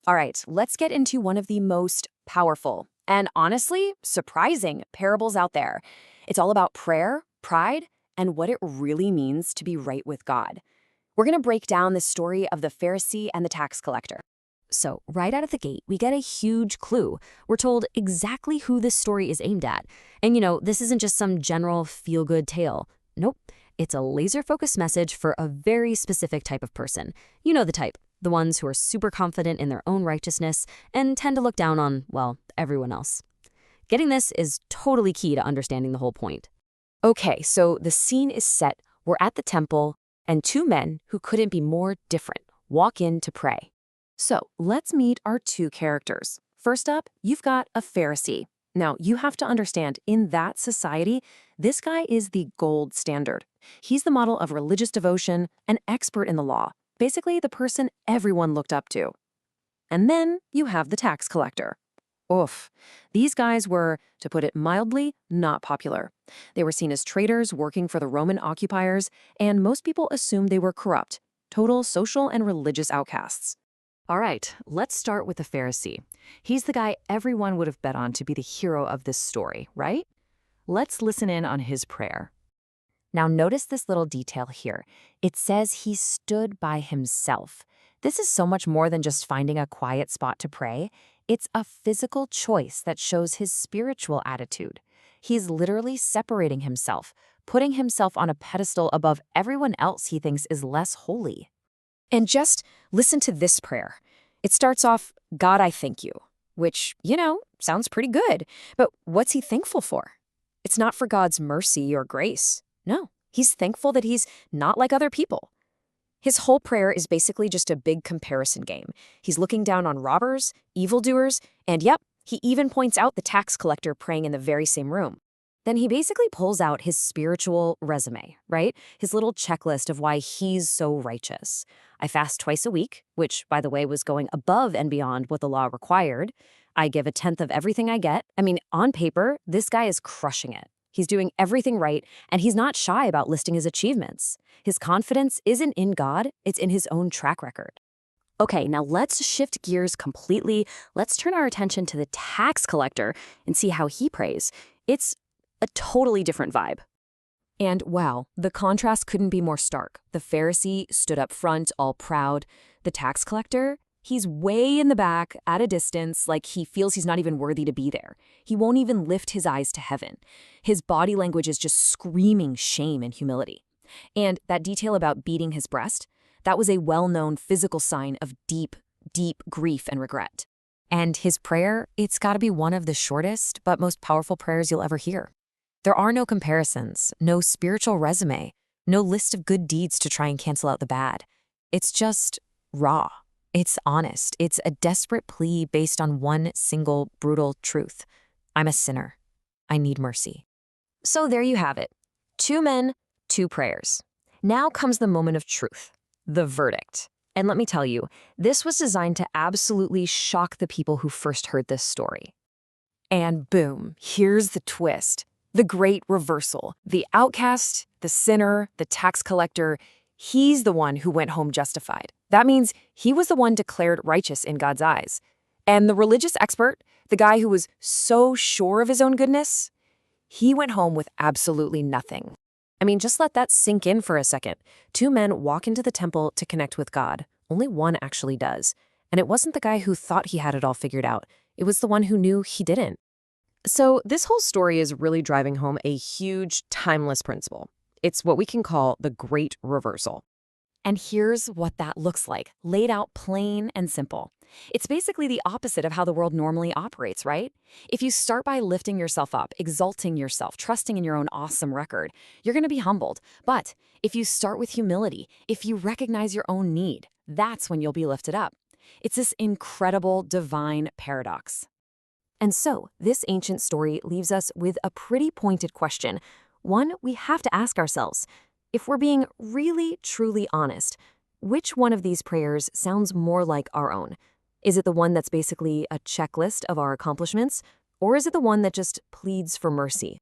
All right, let's get into one of the most powerful and honestly surprising parables out there. It's all about prayer, pride, and what it really means to be right with God. We're going to break down the story of the Pharisee and the tax collector. So, right out of the gate, we get a huge clue. We're told exactly who this story is aimed at. And this isn't just some general feel-good tale. Nope, it's a laser-focused message for a very specific type of person. You know the type. The ones who are super confident in their own righteousness and tend to look down on, well, everyone else. Getting this is totally key to understanding the whole point. Okay, so the scene is set. We're at the temple, and two men who couldn't be more different walk in to pray. So let's meet our two characters. First up, you've got a Pharisee. Now, you have to understand, in that society, this guy is the gold standard. He's the model of religious devotion, an expert in the law. Basically, the person everyone looked up to. And then you have the tax collector. Oof. These guys were, to put it mildly, not popular. They were seen as traitors working for the Roman occupiers, and most people assumed they were corrupt, total social and religious outcasts. All right, let's start with the Pharisee. He's the guy everyone would have bet on to be the hero of this story, right? Let's listen in on his prayer. Now notice this little detail here. It says he stood by himself. This is so much more than just finding a quiet spot to pray. It's a physical choice that shows his spiritual attitude. He's literally separating himself, putting himself on a pedestal above everyone else he thinks is less holy. And just listen to this prayer. It starts off, "God, I thank you," which, sounds pretty good. But what's he thankful for? It's not for God's mercy or grace. No, he's thankful that he's not like other people. His whole prayer is basically just a big comparison game. He's looking down on robbers, evildoers, and yep, he even points out the tax collector praying in the very same room. Then he basically pulls out his spiritual resume, right? His little checklist of why he's so righteous. I fast twice a week, which, by the way, was going above and beyond what the law required. I give a tenth of everything I get. I mean, on paper, this guy is crushing it. He's doing everything right, and he's not shy about listing his achievements. His confidence isn't in God, it's in his own track record. Okay, now let's shift gears completely. Let's turn our attention to the tax collector and see how he prays. It's a totally different vibe. And wow, the contrast couldn't be more stark. The Pharisee stood up front, all proud. The tax collector, he's way in the back, at a distance, like he feels he's not even worthy to be there. He won't even lift his eyes to heaven. His body language is just screaming shame and humility. And that detail about beating his breast, that was a well-known physical sign of deep, deep grief and regret. And his prayer, it's got to be one of the shortest but most powerful prayers you'll ever hear. There are no comparisons, no spiritual resume, no list of good deeds to try and cancel out the bad. It's just raw. It's honest. It's a desperate plea based on one single brutal truth. I'm a sinner. I need mercy. So there you have it. Two men, two prayers. Now comes the moment of truth, the verdict. And let me tell you, this was designed to absolutely shock the people who first heard this story. And boom, here's the twist. The great reversal. The outcast, the sinner, the tax collector, he's the one who went home justified. That means he was the one declared righteous in God's eyes. And the religious expert, the guy who was so sure of his own goodness, he went home with absolutely nothing. I mean, just let that sink in for a second. Two men walk into the temple to connect with God. Only one actually does. And it wasn't the guy who thought he had it all figured out. It was the one who knew he didn't. So this whole story is really driving home a huge, timeless principle. It's what we can call the great reversal. And here's what that looks like, laid out plain and simple. It's basically the opposite of how the world normally operates, right? If you start by lifting yourself up, exalting yourself, trusting in your own awesome record, you're going to be humbled. But if you start with humility, if you recognize your own need, that's when you'll be lifted up. It's this incredible divine paradox. And so, this ancient story leaves us with a pretty pointed question, one we have to ask ourselves. If we're being really, truly honest, which one of these prayers sounds more like our own? Is it the one that's basically a checklist of our accomplishments, or is it the one that just pleads for mercy?